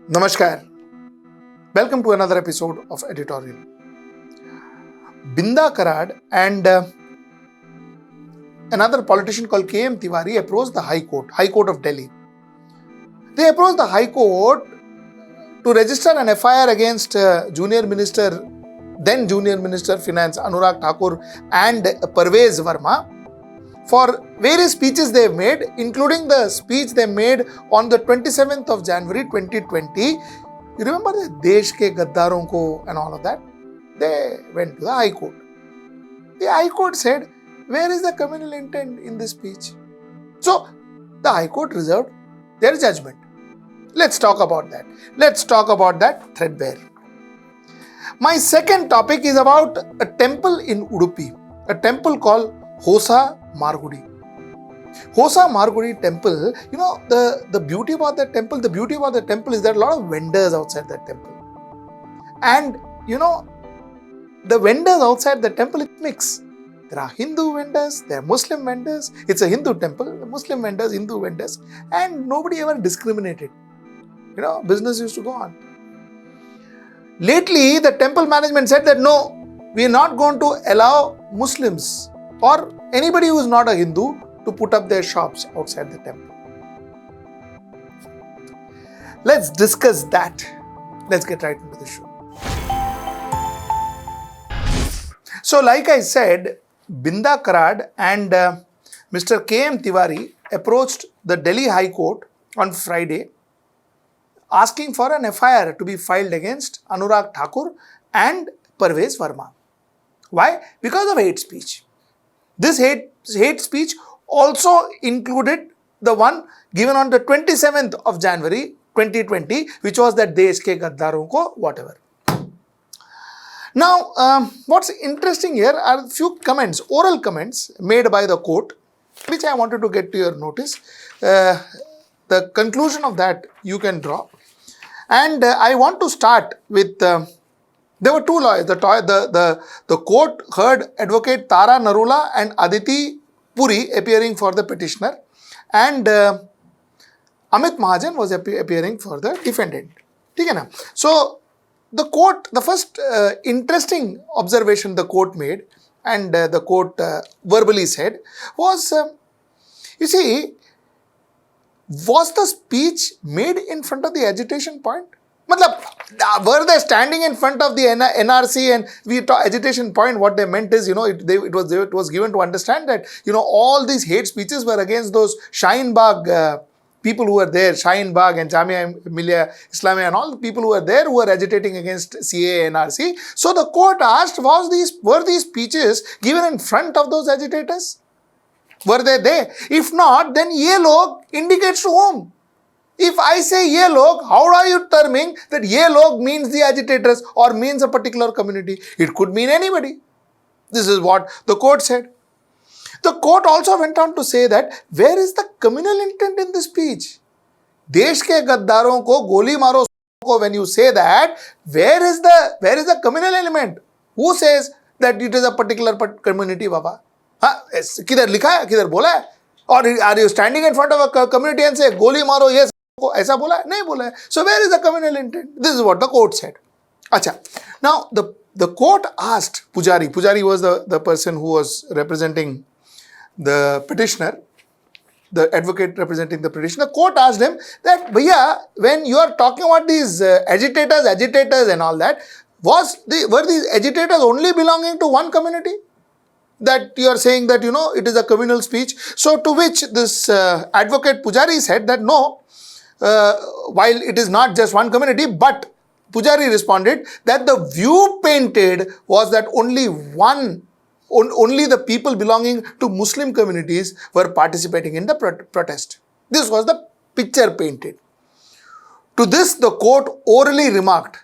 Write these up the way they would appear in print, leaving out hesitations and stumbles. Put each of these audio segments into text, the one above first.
Namaskar. Welcome to another episode of Editorial. Brinda Karat and another politician called KM Tiwari approached the High Court of Delhi. They approached the High Court to register an FIR against then Junior Minister Finance Anurag Thakur and Parvesh Verma for various speeches they have made, including the speech they made on the 27th of January 2020. You remember the desh ke gaddaron ko and all of that? They went to the High Court. The High Court said, where is the communal intent in this speech? So, the High Court reserved their judgment. Let's talk about that. Let's talk about that threadbare. My second topic is about a temple in Udupi, a temple called Hosa Margudi. Hosa Margudi temple, the beauty about that temple, is that a lot of vendors outside that temple. And, the vendors outside the temple, it mix. There are Hindu vendors, there are Muslim vendors. It's a Hindu temple, Muslim vendors, Hindu vendors, and nobody ever discriminated. Business used to go on. Lately, the temple management said that no, we are not going to allow Muslims or anybody who is not a Hindu to put up their shops outside the temple. Let's discuss that. Let's get right into the show. So, like I said, Brinda Karat and Mr. KM Tiwari approached the Delhi High Court on Friday asking for an FIR to be filed against Anurag Thakur and Parvesh Verma. Why? Because of hate speech. This hate speech also included the one given on the 27th of January 2020, which was that desh ke gaddaron ko whatever. Now, what's interesting here are a few comments, oral comments made by the court, which I wanted to get to your notice. The conclusion of that you can draw. And I want to start with, there were two lawyers. The court heard Advocate Tara Narula and Aditi Puri appearing for the petitioner, and Amit Mahajan was appearing for the defendant. So, the court, the first interesting observation the court made, and the court verbally said, was, was the speech made in front of the agitation point? Were they standing in front of the NRC and we talk agitation point? What they meant is, it was given to understand that, all these hate speeches were against those Shaheen Bagh people who were there, Shaheen Bagh and Jamia Millia Islamia and all the people who were there who were agitating against CAA NRC. So the court asked, were these speeches given in front of those agitators? Were they there? If not, then ye log indicates to whom? If I say ye log, how are you terming that ye log means the agitators or means a particular community? It could mean anybody. This is what the court said. The court also went on to say that where is the communal intent in this speech? Desh ke gaddaron ko goli maro ko, when you say that, where is the communal element? Who says that it is a particular community, Baba? किधर लिखा है, किधर बोला है? Or are you standing in front of a community and say goli maro yes? ऐसा बोला है? नहीं बोला है. So where is the communal intent? This is what the court said. Acha. Now the court asked Pujari. Pujari was the person who was representing the petitioner, the advocate representing the petitioner. The court asked him that, Bhaiya, when you are talking about these agitators and all that, were these agitators only belonging to one community? That you are saying that, it is a communal speech. So to which this advocate Pujari said that no, while it is not just one community, but Pujari responded that the view painted was that only the people belonging to Muslim communities were participating in the protest. This was the picture painted. To this, the court orally remarked,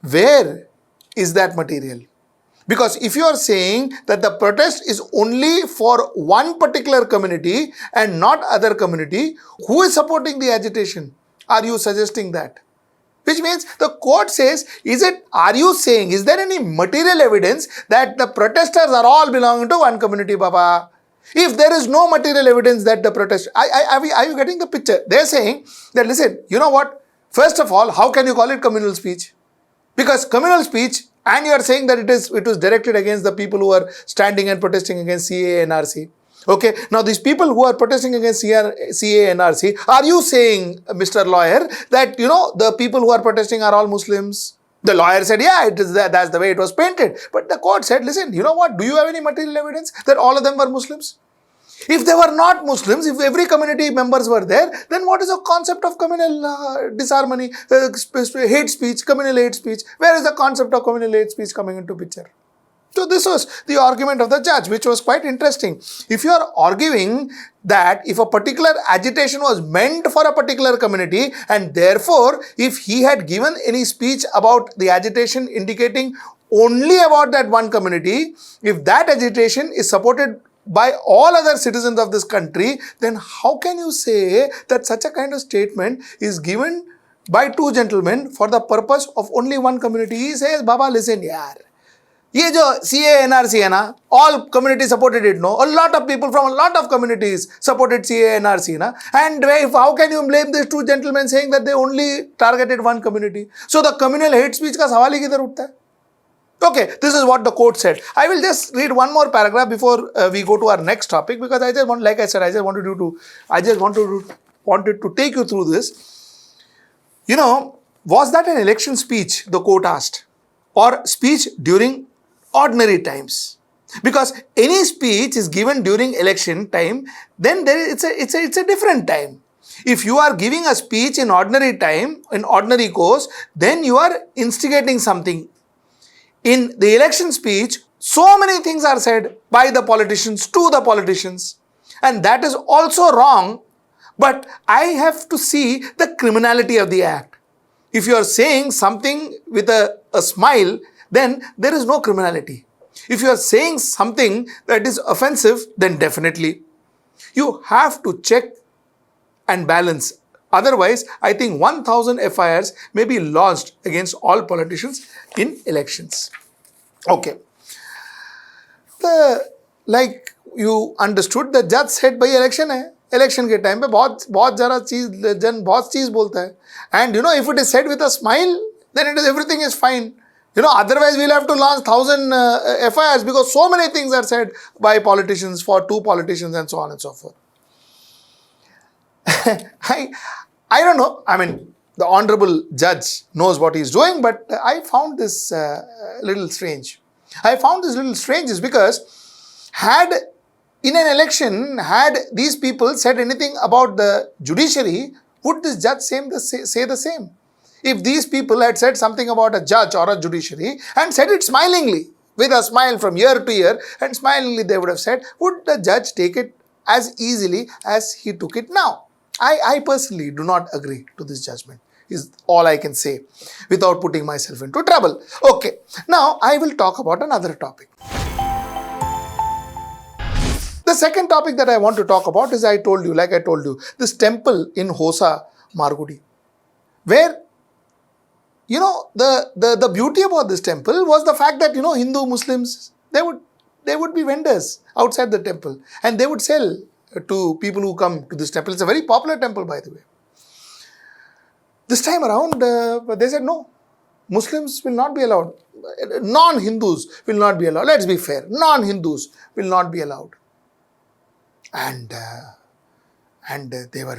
where is that material? Because if you are saying that the protest is only for one particular community and not other community, who is supporting the agitation? Are you suggesting that? Which means the court says, is there any material evidence that the protesters are all belonging to one community, Baba? If there is no material evidence that the protest, are you getting the picture? They're saying that, listen, you know what? First of all, how can you call it communal speech? Because communal speech, and you are saying that it was directed against the people who are standing and protesting against CAA and RC. Okay, now these people who are protesting against CAA and RC, are you saying, Mr. Lawyer, that the people who are protesting are all Muslims? The lawyer said, yeah, that's the way it was painted. But the court said, listen, you know what? Do you have any material evidence that all of them were Muslims? If they were not Muslims, if every community members were there, then what is the concept of communal disharmony, hate speech, communal hate speech? Where is the concept of communal hate speech coming into picture? So this was the argument of the judge, which was quite interesting. If you are arguing that if a particular agitation was meant for a particular community, and therefore if he had given any speech about the agitation indicating only about that one community, if that agitation is supported by all other citizens of this country, then how can you say that such a kind of statement is given by two gentlemen for the purpose of only one community? He says, Baba, listen, yaar. ये जो CA NRC है ना, all community supported it, no? A lot of people from a lot of communities supported CA NRC, na? And how can you blame these two gentlemen saying that they only targeted one community? So the communal hate speech का सवाल ही किधर उठता है? Okay, this is what the court said. I will just read one more paragraph before we go to our next topic, because I just want, like I said, I just wanted to take you through this. Was that an election speech? The court asked, or speech during ordinary times? Because any speech is given during election time, then it's a different time. If you are giving a speech in ordinary time, in ordinary course, then you are instigating something. In the election speech, so many things are said by the politicians to the politicians, and that is also wrong. But I have to see the criminality of the act. If you are saying something with a smile, then there is no criminality. If you are saying something that is offensive, then definitely you have to check and balance. Otherwise, I think 1,000 FIRs may be lodged against all politicians in elections. Okay. Like you understood, the judge said by election hai. Election के time पे बहुत ज़रा चीज़ जन बहुत चीज़ बोलता है. And if it is said with a smile, then everything is fine. Otherwise we'll have to launch 1,000 FIRs, because so many things are said by politicians for two politicians and so on and so forth. I don't know. I mean, the honorable judge knows what he's doing, but I found this little strange. I found this little strange is because in an election, had these people said anything about the judiciary, would this judge say the same? If these people had said something about a judge or a judiciary and said it smilingly, with a smile from year to year, and smilingly they would have said, would the judge take it as easily as he took it now? I personally do not agree to this judgment, is all I can say without putting myself into trouble. Okay, now I will talk about another topic. The second topic that I want to talk about is, like I told you, this temple in Hosa, Margudi, where, the beauty about this temple was the fact that, Hindu Muslims, they would be vendors outside the temple, and they would sell to people who come to this temple. It's a very popular temple, by the way. This time around, they said no, Muslims will not be allowed. Non-Hindus will not be allowed. Let's be fair. Non-Hindus will not be allowed. And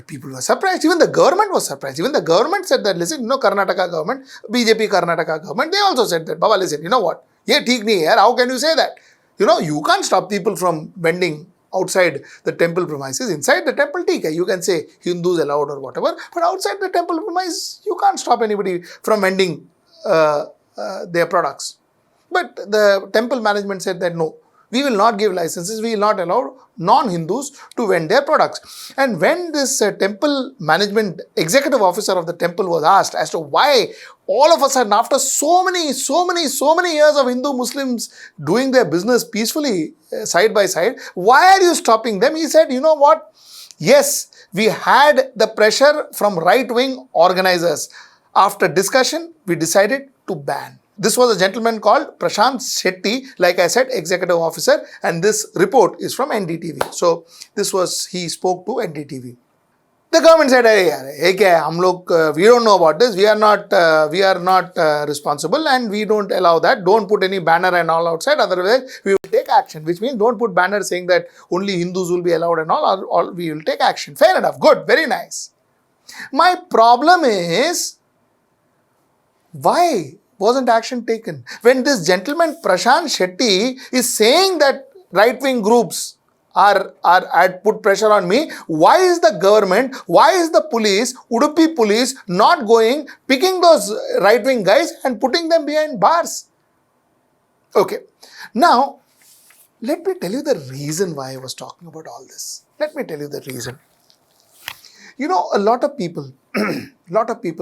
people were surprised. Even the government was surprised. Even the government said that, listen, Karnataka government, BJP Karnataka government, they also said that, Baba, listen, you know what? Ye theek nahi hai, how can you say that? You can't stop people from vending outside the temple premises. Inside the temple, theek hai, you can say Hindus allowed or whatever, but outside the temple premises, you can't stop anybody from vending their products. But the temple management said that no, we will not give licenses, we will not allow non-Hindus to vend their products. And when this temple management executive officer of the temple was asked as to why all of a sudden, after so many years of Hindu Muslims doing their business peacefully side by side, why are you stopping them? He said, you know what? Yes, we had the pressure from right-wing organizers. After discussion, we decided to ban. This was a gentleman called Prashant Shetty, like I said, executive officer, and this report is from NDTV. So he spoke to NDTV. The government said, "Hey, hey, we don't know about this. We are not responsible, and we don't allow that. Don't put any banner and all outside. Otherwise, we will take action." Which means don't put banner saying that only Hindus will be allowed and all. We will take action. Fair enough. Good. Very nice. My problem is, why wasn't action taken? When this gentleman Prashant Shetty is saying that right-wing groups are put pressure on me, why is the government, why is the police, Udupi police not going, picking those right-wing guys and putting them behind bars? Okay. Now, let me tell you the reason why I was talking about all this. Let me tell you the reason. You know, a lot of people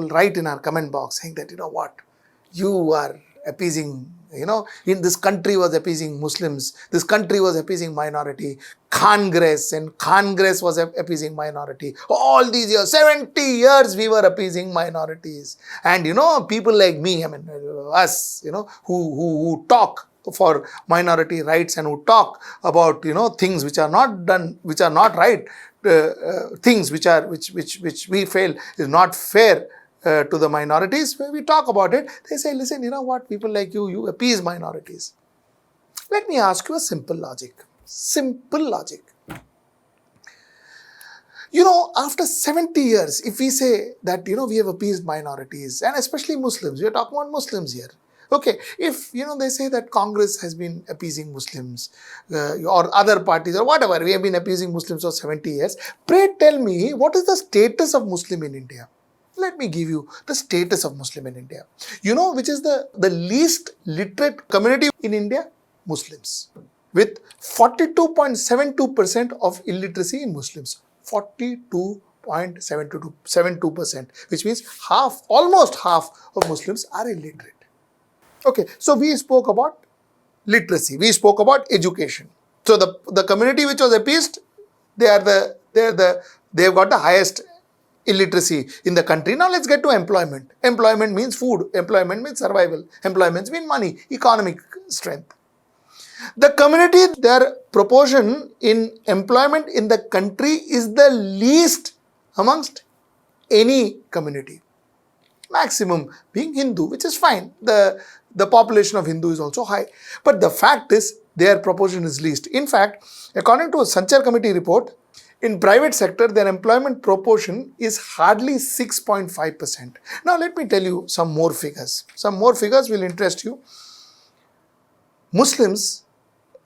write in our comment box saying that, you know what, you are appeasing, in this country was appeasing Muslims, this country was appeasing minority, Congress was appeasing minority. All these years, 70 years we were appeasing minorities. And, people like me, us, who talk for minority rights and who talk about, things which are not done, which are not right, things which we feel is not fair to the minorities. When we talk about it, they say, listen, you know what, people like you appease minorities. Let me ask you a simple logic. After 70 years, if we say that, we have appeased minorities, and especially Muslims, we are talking about Muslims here. Okay, if, they say that Congress has been appeasing Muslims or other parties or whatever, we have been appeasing Muslims for 70 years, pray tell me, what is the status of Muslim in India? Let me give you the status of Muslim in India. You know which is the least literate community in India? Muslims. With 42.72% of illiteracy in Muslims. 42.72%, which means almost half of Muslims are illiterate. Okay, so we spoke about literacy, we spoke about education. So the community which was appeased, they have got the highest illiteracy in the country. Now let's get to employment. Employment means food, employment means survival, employment means money, economic strength. The community, their proportion in employment in the country is the least amongst any community. Maximum being Hindu, which is fine. The population of Hindu is also high. But the fact is, their proportion is least. In fact, according to a Sanchar Committee report, in private sector, their employment proportion is hardly 6.5%. Now, let me tell you some more figures. Some more figures will interest you. Muslims,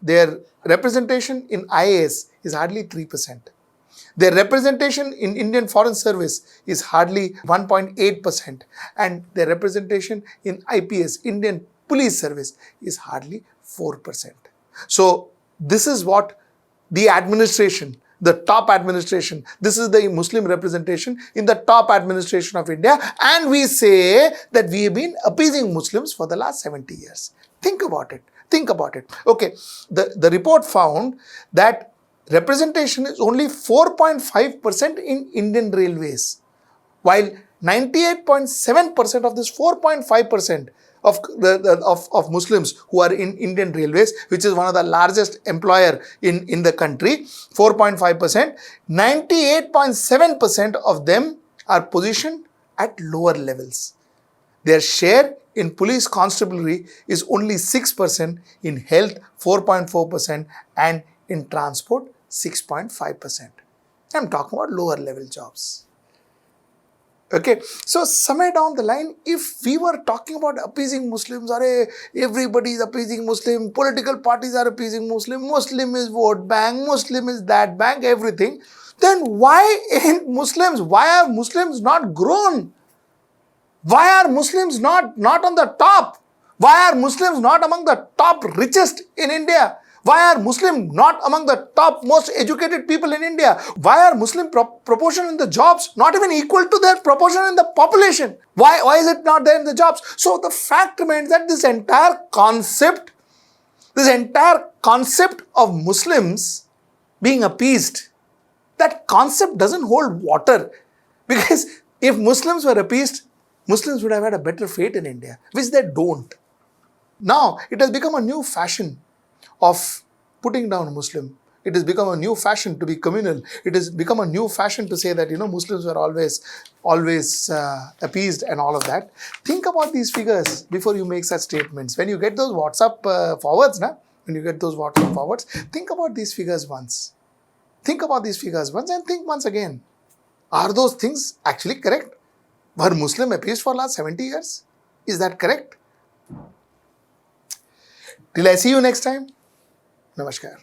their representation in IAS is hardly 3%. Their representation in Indian Foreign Service is hardly 1.8%. And their representation in IPS, Indian Police Service, is hardly 4%. So, this is what the administration, the top administration, this is the Muslim representation in the top administration of India, and we say that we have been appeasing Muslims for the last 70 years. Think about it. Okay, the report found that representation is only 4.5% in Indian Railways, while 98.7% of this 4.5% of Muslims who are in Indian Railways, which is one of the largest employer in the country, 4.5%, 98.7% of them are positioned at lower levels. Their share in police constabulary is only 6%, in health 4.4%, and in transport 6.5%. I'm talking about lower level jobs. Okay, so somewhere down the line, if we were talking about appeasing Muslims, everybody is appeasing Muslim, political parties are appeasing Muslim, Muslim is vote bank, Muslim is that bank, everything, then why are Muslims not grown? Why are Muslims not on the top? Why are Muslims not among the top richest in India? Why are Muslims not among the top most educated people in India? Why are Muslim proportion in the jobs not even equal to their proportion in the population? Why is it not there in the jobs? So the fact remains that this entire concept of Muslims being appeased, that concept doesn't hold water. Because if Muslims were appeased, Muslims would have had a better fate in India, which they don't. Now, it has become a new fashion of putting down a Muslim, It has become a new fashion to be communal. It has become a new fashion to say that, Muslims were always appeased and all of that. Think about these figures before you make such statements. When you get those WhatsApp forwards, think about these figures once. Think about these figures once and think once again. Are those things actually correct? Were Muslim appeased for last 70 years? Is that correct? Till I see you next time. Namaskar.